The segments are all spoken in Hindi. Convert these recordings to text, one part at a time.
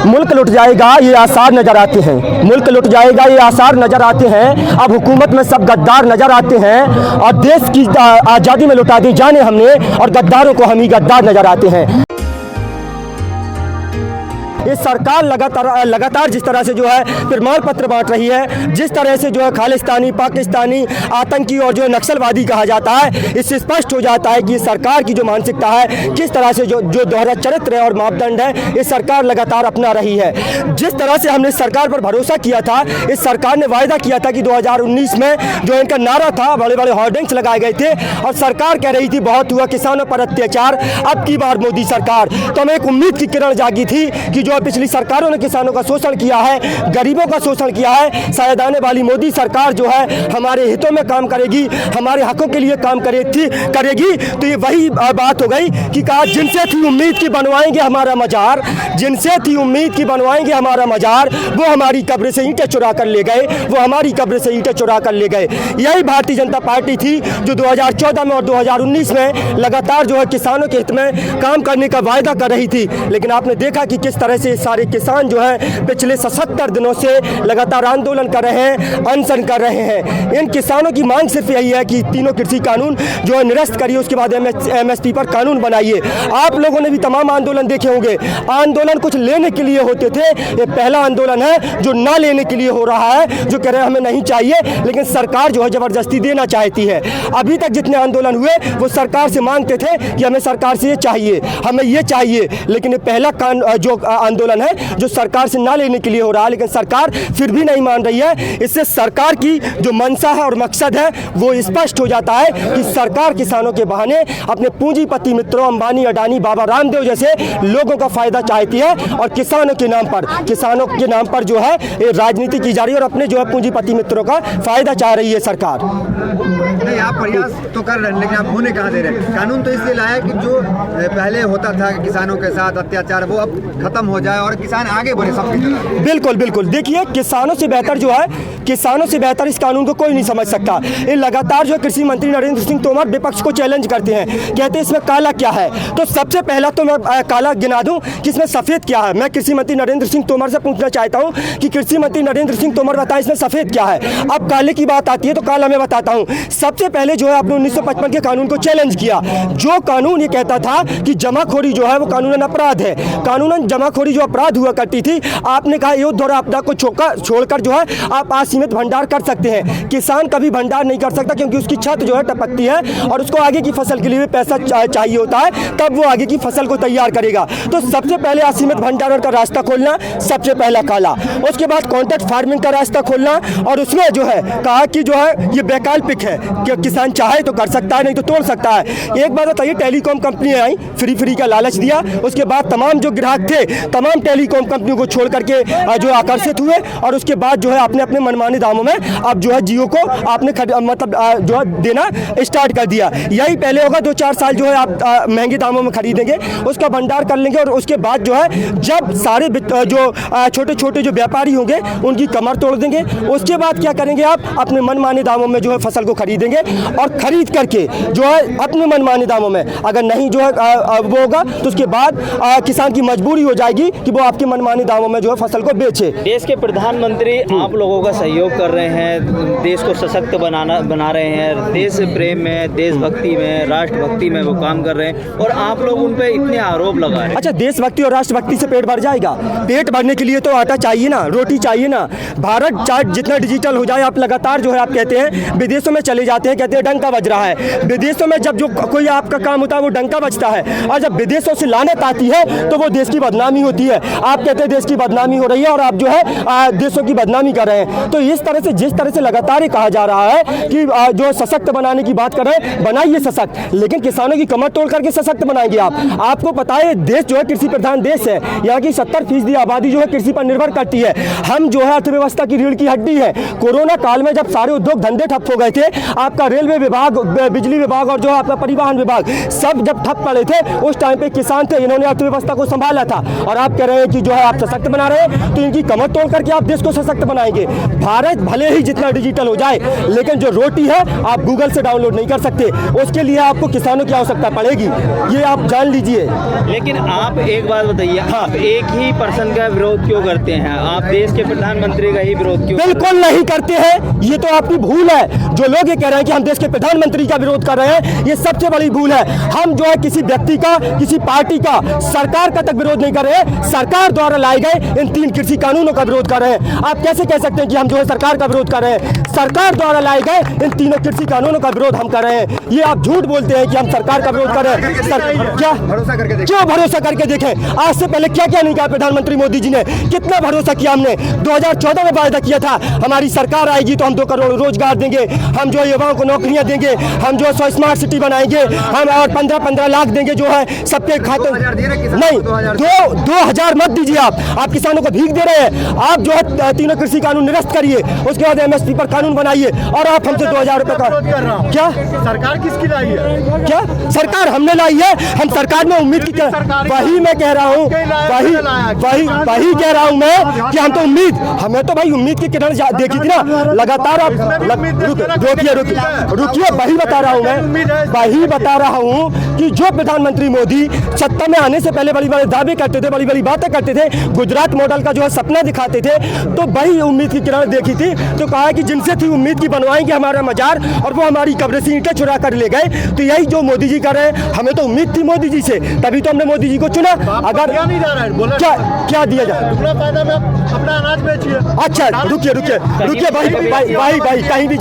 मुल्क लुट जाएगा ये आसार नजर आते हैं, मुल्क लुट जाएगा ये आसार नजर आते हैं। अब हुकूमत में सब गद्दार नजर आते हैं और देश की आज़ादी में लुटा दी जाने हमने और गद्दारों को हम ही गद्दार नजर आते हैं। ये सरकार लगातार जिस तरह से जो है प्रमाण पत्र बांट रही है, जिस तरह से जो है खालिस्तानी, पाकिस्तानी, आतंकी और जो नक्सलवादी कहा जाता है, इससे स्पष्ट हो जाता है कि सरकार की जो मानसिकता है, किस तरह से जो दोहरा चरित्र है और मापदंड है, ये सरकार लगातार अपना रही है। जिस तरह से हमने सरकार पर भरोसा किया था, इस सरकार ने वायदा किया था कि 2019 में जो इनका नारा था, बड़े बड़े होर्डिंग्स लगाए गए थे और सरकार कह रही थी बहुत हुआ किसानों पर अत्याचार, अब की बार मोदी सरकार। तो हमें एक उम्मीद की किरण जागी थी कि जो पिछली सरकारों ने किसानों का शोषण किया है, गरीबों का शोषण किया है, शायद आने वाली मोदी सरकार जो है हमारे हितों में काम करेगी, हमारे हकों के लिए काम करेगी। तो ये वही बात हो गई कि कहा जिनसे थी उम्मीद की बनवाएंगे हमारा मजार, जिनसे थी उम्मीद की बनवाएंगे हमारा मजार, वो हमारी कब्र से ईंटें चुरा कर ले गए, वो हमारी कब्र से ईंटें चुरा कर ले गए। यही भारतीय जनता पार्टी थी जो 2014 में और 2019 में लगातार जो है किसानों के हित में काम करने का वायदा कर रही थी। लेकिन आपने देखा कि किस तरह से सारे किसान जो है पिछले 77 दिनों से लगातार आंदोलन कर रहे हैं, अनशन कर रहे हैं। इन किसानों की मांग सिर्फ यही है कि तीनों कृषि कानून जो है निरस्त करिए, उसके बाद MSP पर कानून बनाइए। आप लोगों ने भी तमाम आंदोलन देखे होंगे, आंदोलन कुछ लेने के लिए होते थे, ये पहला आंदोलन है जो ना लेने के लिए हो रहा है, जो कह रहे हैं हमें नहीं चाहिए, लेकिन सरकार जो है जबरदस्ती देना चाहती है। अभी तक जितने आंदोलन हुए वो सरकार से मांगते थे कि हमें सरकार से ये चाहिए, हमें ये चाहिए, लेकिन ये पहला जो आंदोलन है जो सरकार से ना लेने के लिए हो रहा है, लेकिन सरकार फिर भी नहीं मान रही है। इससे सरकार की जो मंशा है और मकसद है वो स्पष्ट हो जाता है कि सरकार किसानों के बहाने अपने पूंजीपति मित्रों अंबानी, अडानी, बाबा रामदेव जैसे लोगों का फायदा चाहती है और किसानों के नाम पर जो है ये राजनीति की जा रही है और अपने जो है पूंजीपति मित्रों का फायदा चाह रही है सरकार। नहीं, आप प्रयास तो कर रहे हैं लेकिन आप होने कहाँ दे रहे हैं। कानून तो इसलिए लाया कि जो पहले होता था किसानों के साथ अत्याचार वो अब खत्म हो जाए और किसान आगे बढ़े सबकी तरह। बिल्कुल देखिए, किसानों से बेहतर जो है, किसानों से बेहतर इस कानून को कोई नहीं समझ सकता। ये लगातार जो कृषि मंत्री नरेंद्र सिंह तोमर विपक्ष को चैलेंज करते हैं, कहते हैं इसमें काला क्या है। तो सबसे पहला तो मैं काला गिना दूं कि इसमें सफेद क्या है। मैं कृषि मंत्री नरेंद्र सिंह तोमर से पूछना चाहता हूं कि कृषि मंत्री नरेंद्र सिंह तोमर बताएं इसमें सफेद क्या है। अब काले की बात आती है तो काला मैं बताता हूं। सबसे पहले जो है आपने 1955 के कानून को चैलेंज किया, जो कानून ये कहता था कि जमाखोरी जो है वो कानूनन अपराध है, कानूनन जमाखोरी जो अपराध हुआ करती थी। आपने कहा युद्ध और आपदा को छोड़कर जो है आप असीमित भंडार कर सकते हैं। किसान कभी भंडार नहीं कर सकता क्योंकि उसकी छत जो है टपकती है और उसको आगे की फसल के लिए पैसा चाहिए होता है, तब वो आगे की फसल को तैयार करेगा। तो सबसे पहले असीमित भंडारण का रास्ता खोलना, सबसे पहला काला। उसके बाद कॉन्ट्रैक्ट फार्मिंग का रास्ता खोलना और उसमें जो है कहा कि जो है ये वैकल्पिक है कि किसान चाहे तो कर सकता है, नहीं तो तोड़ सकता है। एक बात बताइए, टेलीकॉम कंपनियां आई, फ्री का लालच दिया, उसके बाद तमाम जो ग्राहक थे तमाम टेलीकॉम कंपनियों को छोड़ करके जो आकर्षित हुए और उसके बाद जो है आपने अपने मनमाने दामों में अब जो है जियो को आपने मतलब जो है देना स्टार्ट कर दिया। यही पहले होगा 2-4 साल जो है आप महंगे दामों में खरीदेंगे, उसका भंडार कर लेंगे और उसके बाद जो है जब सारे जो छोटे छोटे जो व्यापारी होंगे उनकी कमर तोड़ देंगे। उसके बाद क्या करेंगे, आप अपने मनमाने दामों में जो है फसल को खरीदेंगे और खरीद करके जो है अपने मनमाने दामों में, अगर नहीं जो है वो होगा तो उसके बाद किसान की मजबूरी हो जाएगी कि वो आपके मनमाने दामों में जो है फसल को बेचे। देश के प्रधानमंत्री आप लोगों का सहयोग कर रहे हैं, देश को सशक्त बना रहे हैं, देश प्रेम में, देशभक्ति में, राष्ट्रभक्ति में वो काम कर रहे हैं और आप लोग उन पे इतने आरोप लगा रहे हैं। अच्छा, देशभक्ति और राष्ट्रभक्ति से पेट भर जाएगा? पेट भरने के लिए तो आटा चाहिए ना, रोटी चाहिए ना। भारत चाहे जितना डिजिटल हो जाए, आप लगातार जो है आप कहते हैं विदेशों में चले जाते हैं, कहते हैं डंका बज रहा है। विदेशों में जब जो कोई आपका काम होता है वो डंका बजता है और जब विदेशों से लानत आती है तो वो देश की बदनामी होती है। आप कहते हैं देश की बदनामी हो रही है और आप जो है देशों की बदनामी कर रहे हैं। तो इस तरह से जिस तरह से लगातार ये कहा जा रहा है कि जो सशक्त बनाने की बात कर रहे हैं, बनाइए सशक्त, लेकिन किसानों की कमर तोड़ करके सशक्त बनाएंगे आप। आपको पता है देश जो है कृषि प्रधान देश है, यहाँ की 70% आबादी जो है कृषि पर निर्भर करती है। हम जो है अर्थव्यवस्था की रीढ़ की हड्डी है। कोरोना काल में जब सारे उद्योग धंधे ठप हो गए थे, आपका रेलवे विभाग, बिजली विभाग और जो आपका परिवहन विभाग सब जब ठप पड़े थे, उस टाइम पे किसान थे, इन्होंने अर्थव्यवस्था को संभाला था। और आप कह रहे हैं कि जो है आप सशक्त बना रहे हैं, तो इनकी कमर तोड़ करके आप देश को सशक्त बनाएंगे। भारत भले ही जितना डिजिटल हो जाए, लेकिन जो रोटी है आप गूगल से डाउनलोड नहीं कर सकते। उसके लिए आपको किसानों की आवश्यकता पड़ेगी, ये आप जान लीजिए। लेकिन आप एक बात बताइए, आप एक ही पर्सन का विरोध क्यों करते हैं? आप देश के प्रधानमंत्री का ही विरोध क्यों? बिल्कुल नहीं करते हैं, ये तो आपकी भूल है। जो लोग ये कह रहे हैं कि हम देश के प्रधानमंत्री का विरोध कर रहे हैं, ये सबसे बड़ी भूल है। हम जो है किसी व्यक्ति का, किसी पार्टी का, सरकार का तक विरोध नहीं कर रहे हैं। सरकार द्वारा लाए गए इन 3 कृषि कानूनों का विरोध कर रहे हैं। आप कैसे कह सकते हैं कि हम जो है सरकार का विरोध कर रहे हैं? सरकार द्वारा लाए गए इन 3 कृषि कानूनों का विरोध हम कर रहे हैं। ये आप झूठ बोलते हैं कि हम सरकार का विरोध कर रहे हैं। क्या भरोसा करके देखें। क्यों भरोसा करके देखें? आज से पहले क्या क्या नहीं कहा प्रधानमंत्री मोदी जी ने? कितना भरोसा किया हमने? 2014 में वायदा किया था हमारी सरकार आएगी तो हम 2 करोड़ रोजगार देंगे, हम जो युवाओं को नौकरियां देंगे, हम जो है स्मार्ट सिटी बनाएंगे, हम और 15-15 लाख देंगे जो है सबके खाते। 2000 दे रहे किसानों नहीं, को 2000 मत दीजिए। आप किसानों को भीख दे रहे हैं। आप जो है 3 कृषि कानून निरस्त करिए, उसके बाद MSP पर कानून बनाइए और आप हमसे 2000 रुपए का क्या? सरकार किसकी लाई है? क्या सरकार हमने लाई है? हम सरकार में उम्मीद की वही मैं कह रहा हूँ, वही कह रहा हूँ मैं कि हम तो हमें तो भाई उम्मीद की किरण देखी थी ना लगातार। आप रुकिए, वही बता रहा हूँ मैं, वही बता रहा हूँ कि जो प्रधानमंत्री मोदी सत्ता में आने से पहले बड़ी बड़ी दावे करते थे, बड़ी बड़ी बातें करते थे, गुजरात मॉडल का जो है सपना दिखाते थे, तो वही उम्मीद की किरण देखी थी। तो कहा कि जिनसे थी उम्मीद की बनवाएंगे हमारा मजार, और वो हमारी कब्र से ईंटें चुरा कर ले गए। तो यही जो मोदी जी कर रहे हैं, हमें तो उम्मीद थी मोदी जी से, तभी तो हमने मोदी जी को चुना। अगर नहीं जा रहा है, बोला क्या दिया जाए? फायदा में अपना अनाज बेचिए। अच्छा रुकिए भाई, कहीं भी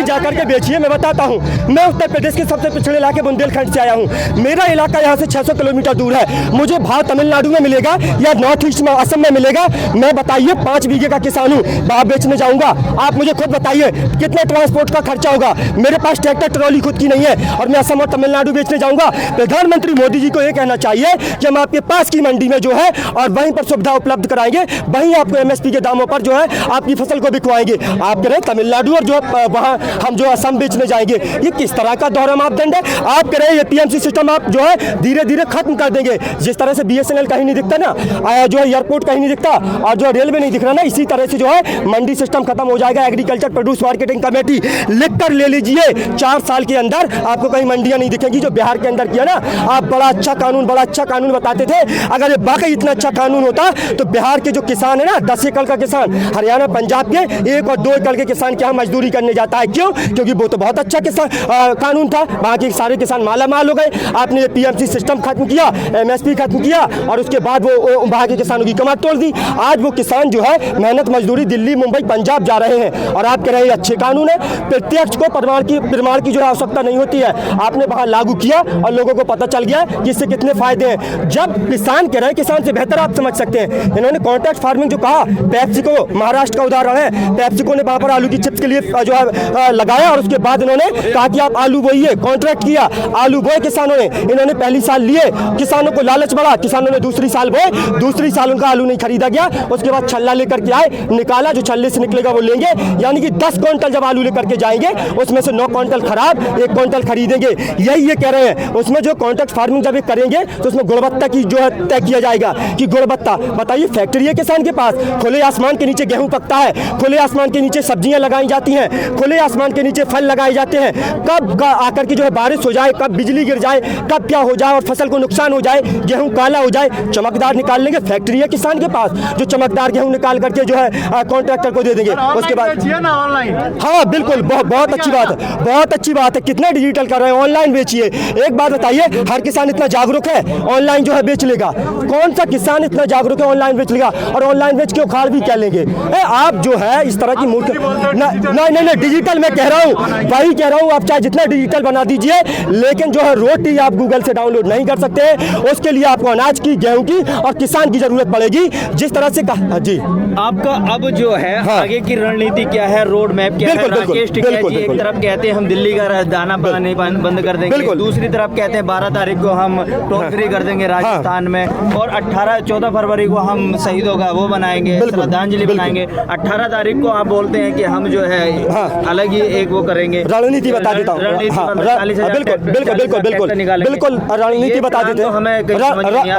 जाकर के बेचिए। मैं बताता हूँ, मैं उत्तर प्रदेश के सबसे पिछड़े इलाके बुंदेलखंड से आया हूँ। मेरा इलाका यहाँ से 600 किलोमीटर दूर है। मुझे भाव तमिलनाडु में मिलेगा या नॉर्थ ईस्ट में असम में मिलेगा? मैं बताइए 5 बीघे का किसान हूँ, भाव बेचने जाऊँगा? आप मुझे खुद बताइए कितने ट्रांसपोर्ट का खर्चा होगा? मेरे पास ट्रैक्टर ट्रॉली खुद की नहीं है और मैं असम और तमिलनाडु बेचने जाऊँगा? प्रधानमंत्री मोदी जी को ये कहना चाहिए कि हम आपके पास की मंडी में जो है और वहीं पर सुविधा उपलब्ध कराएंगे, वहीं आपको MSP के दामों पर जो है आपकी फसल को बिकवाएंगे। आप कह रहे हैं तमिलनाडु और जो वहाँ हम जो असम बेचने जाएंगे, ये किस तरह का दोहरा मापदंड है? आप कह रहे हैं APMC सिस्टम आप जो है धीरे धीरे खत्म कर देंगे। जिस तरह से BSNL कहीं नहीं दिखता ना, जो है एयरपोर्ट कहीं नहीं दिखता और जो रेलवे नहीं दिख रहा ना, इसी तरह से जो है मंडी सिस्टम खत्म हो जाएगा। एग्रीकल्चर प्रोड्यूस मार्केटिंग कमेटी लिख कर ले लीजिए, 4 साल के अंदर आपको कहीं मंडियां नहीं दिखेंगी। जो बिहार के अंदर किया ना, आप बड़ा अच्छा कानून बताते थे। अगर ये वाकई इतना अच्छा कानून होता तो बिहार के जो किसान है ना, 10 एकड़ का किसान, हरियाणा पंजाब के 1 और 2 एकड़ के किसान के यहाँ मजदूरी करने जाता है। क्यों? क्योंकि वो तो बहुत अच्छा किसान कानून था, वहाँ के सारे किसान माला माल हो गए। आपने PMC सिस्टम खत्म किया, MSP खत्म किया और उसके बाद वो वहाँ के किसानों की कमर तोड़ दी। आज वो किसान जो है मेहनत मजदूरी दिल्ली, मुंबई, पंजाब जा रहे हैं और आप कह रहे हैं अच्छे कानून है। प्रत्यक्ष को प्रमाण की जो आवश्यकता नहीं होती है, आपने वहाँ लागू किया और लोगों को पता चल गया कि इससे कितने फायदे हैं। जब किसान कह रहे हैं, किसान से बेहतर आप समझ सकते हैं। इन्होंने कॉन्ट्रैक्ट फार्मिंग जो कहा, पेप्सिको महाराष्ट्र का उदाहरण है। पेप्सिको ने वहाँ पर आलू की चिप्स के लिए जो है लगाया और उसके बाद इन्होंने कहा कि आप आलू बोइए, कॉन्ट्रैक्ट किया, आलू बोए किसानों ने। इन्होंने पहली साल लिए, किसानों को लालच बढ़ा, किसानों ने दूसरी साल बोए, दूसरी साल उनका आलू नहीं खरीदा गया। उसके बाद छल्ला लेकर के आए, निकाला, जो छल्ले से निकलेगा वो लेंगे। यानी कि 10 क्विंटल जब आलू लेकर के जाएंगे, उसमें से 9 क्विंटल खराब, 1 क्विंटल खरीदेंगे। यही ये कह रहे हैं। उसमें जो कॉन्ट्रैक्ट फार्मिंग जब करेंगे तो उसमें गुणवत्ता की जो है तय किया जाएगा कि गुणवत्ता। बताइए, फैक्ट्री है किसान के पास, खुले आसमान के नीचे गेहूं पकता है, खुले आसमान के नीचे सब्जियां लगाई जाती हैं, खुले आसमान के नीचे फल लगाए जाते हैं। कब आकर के जो है बारिश हो जाए, कब बिजली गिर जाए, कब क्या हो जाए और फसल को नुकसान हो जाए, गेहूं काला हो जाए, चमकदार निकाल लेंगे। फैक्ट्री है किसान के पास जो चमकदार गेहूं निकाल करके जो है कॉन्ट्रैक्टर को दे देंगे। उसके बाद हाँ बिल्कुल, बहुत अच्छी बात है, बहुत अच्छी बात है। कितना डिजिटल कर रहे हैं, ऑनलाइन बेचिए। एक बात बताइए, हर किसान इतना जागरूक है ऑनलाइन जो है बेच लेगा? कौन सा किसान इतना जागरूक है ऑनलाइन बेच लेगा? और ऑनलाइन बेच के उखाड़ भी क्या लेंगे? आप जो है इस तरह की मूर्ख नहीं, डिजिटल मैं कह रहा हूँ, वही कह रहा हूँ। आप चाहे जितना डिजिटल बना दीजिए, लेकिन जो है रोटी आप गूगल से डाउनलोड नहीं कर सकते। उसके लिए आपको अनाज की, गेहूं की और किसान की जरूरत पड़ेगी। जिस तरह से कहा जी, आपका अब जो है आगे की रणनीति क्या है, रोड मैप क्या है? राकेश टिकैत जी एक तरफ कहते हैं हम दिल्ली का दाना पानी बंद कर देंगे, दूसरी तरफ कहते हैं 12 तारीख को हम टोल फ्री कर देंगे राजस्थान में, और 14 फरवरी को हम शहीदों का वो बनाएंगे, श्रद्धांजलि बनाएंगे। 18 तारीख को आप बोलते हैं कि हम जो है अलग ही एक वो करेंगे। रणनीति बता देता हूँ, बिल्कुल रणनीति बता देते हैं।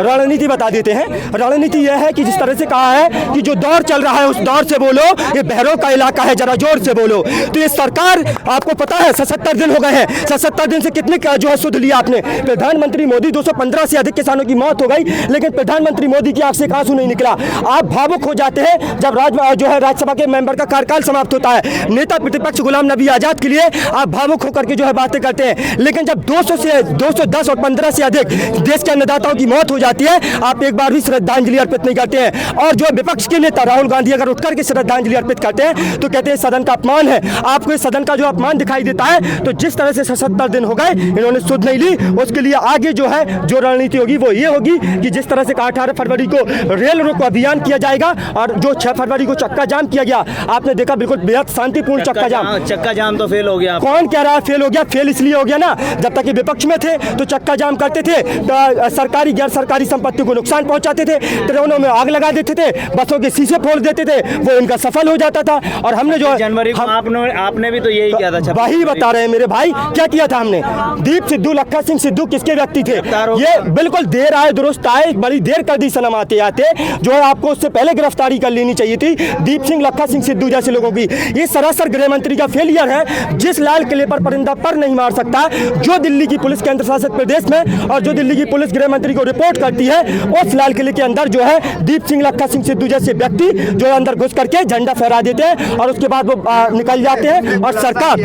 रणनीति बता देते हैं। रणनीति यह है कि जिस तरह से कहा है कि जो दौर चल रहा है उस दौर से वो बोलो, ये बहरों का इलाका है, जरा जोर से बोलो। तो ये सरकार, आपको पता है 77 दिन हो गए हैं, 77 दिन से कितने जो है सुध लिया आपने। प्रधानमंत्री मोदी 215 से अधिक किसानों की मौत हो गई, लेकिन प्रधानमंत्री मोदी की आंख से एक आंसू नहीं निकला। आप भावुक हो जाते हैं जब राज्यसभा के मेंबर का कार्यकाल समाप्त होता है। नेता प्रतिपक्ष गुलाम नबी आजाद के लिए आप भावुक होकर के जो है बातें करते हैं, लेकिन जब 210 और 15 से अधिक देश के अन्नदाताओं की मौत हो जाती है, आप एक बार भी श्रद्धांजलि अर्पित नहीं करते हैं। और जो विपक्ष के नेता राहुल गांधी अगर उठ करके श्रद्धांजलि अर्पित करते हैं तो कहते हैं सदन का अपमान है। आपको इस सदन का जो अपमान दिखाई देता है, तो जिस तरह से 77 दिन हो गए इन्होंने सुध नहीं ली, उसके लिए आगे जो है जो रणनीति होगी वो ये होगी कि जिस तरह से 18 फरवरी को रेल रोको अभियान किया जाएगा और जो 6 फरवरी को चक्का जाम किया गया, आपने देखा बिल्कुल बेहद शांतिपूर्ण चक्का जाम तो फेल हो गया। कौन कह रहा है फेल हो गया? फेल इसलिए हो गया ना, जब तक ये विपक्ष में थे तो चक्का जाम करते थे, तो सरकारी गैर सरकारी संपत्ति को नुकसान पहुंचाते थे, ट्रेनों में आग लगा देते थे, बसों के शीशे फोड़ देते थे, वो इनका सफल हो जाता था। और हमने जो जनवरी को आपने भी तो यही किया था। वही बता रहे हैं मेरे भाई, क्या किया था हमने। दीप सिद्धू, लखा सिंह सिद्धू किसके व्यक्ति थे? ये बिल्कुल देर आए दुरुस्त आए, बड़ी देर कर दी सनम आते आते, जो है आपको उससे पहले गिरफ्तारी कर लेनी चाहिए थी दीप सिंह, लखा सिंह सिद्धू जैसे लोगों की। ये सरासर गृह मंत्री का फेलियर है। जिस लाल किले पर परिंदा पर नहीं मार सकता, जो दिल्ली की पुलिस केंद्र शासित प्रदेश में और जो दिल्ली की पुलिस गृह मंत्री को रिपोर्ट करती है, उस लाल किले के अंदर जो है दीप सिंह, लखा सिंह सिद्धू जैसे व्यक्ति जो है अंदर घुस करके झंडा फहरा देते हैं और उसके बाद वो निकल जाते हैं। और सरकार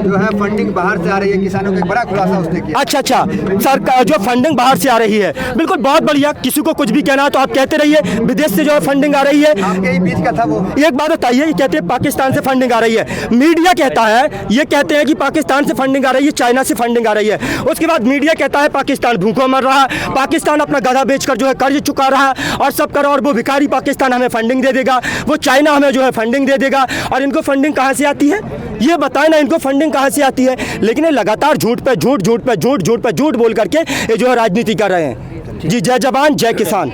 जो है फंडिंग बाहर से आ रही है, किसानों का एक बड़ा खुलासा उसने किया। अच्छा, सरकार जो फंडिंग बाहर से आ रही है, बिल्कुल बहुत बढ़िया। किसी को कुछ भी कहना है तो आप कहते रहिए, विदेश से जो है फंडिंग आ रही है। आपके ही बीच का था वो। एक बात बताइए, ये कहते हैं पाकिस्तान से फंडिंग आ रही है, मीडिया कहता है, ये कहते हैं कि पाकिस्तान से फंडिंग आ रही है, चाइना से फंडिंग आ रही है। उसके बाद मीडिया कहता है पाकिस्तान भूखों मर रहा है, पाकिस्तान अपना गधा बेचकर जो है कर्ज चुका रहा है और सब कर, और वो भिखारी पाकिस्तान हमें फंडिंग दे देगा, वो चाइना हमें जो है फंडिंग दे देगा। और इनको फंडिंग कहाँ से आती है ये बताएं ना, इनको फंडिंग कहाँ से आती है? लेकिन ये लगातार झूठ पे झूठ बोल करके ये जो है राजनीति कर रहे हैं। जी, जय जवान जय किसान।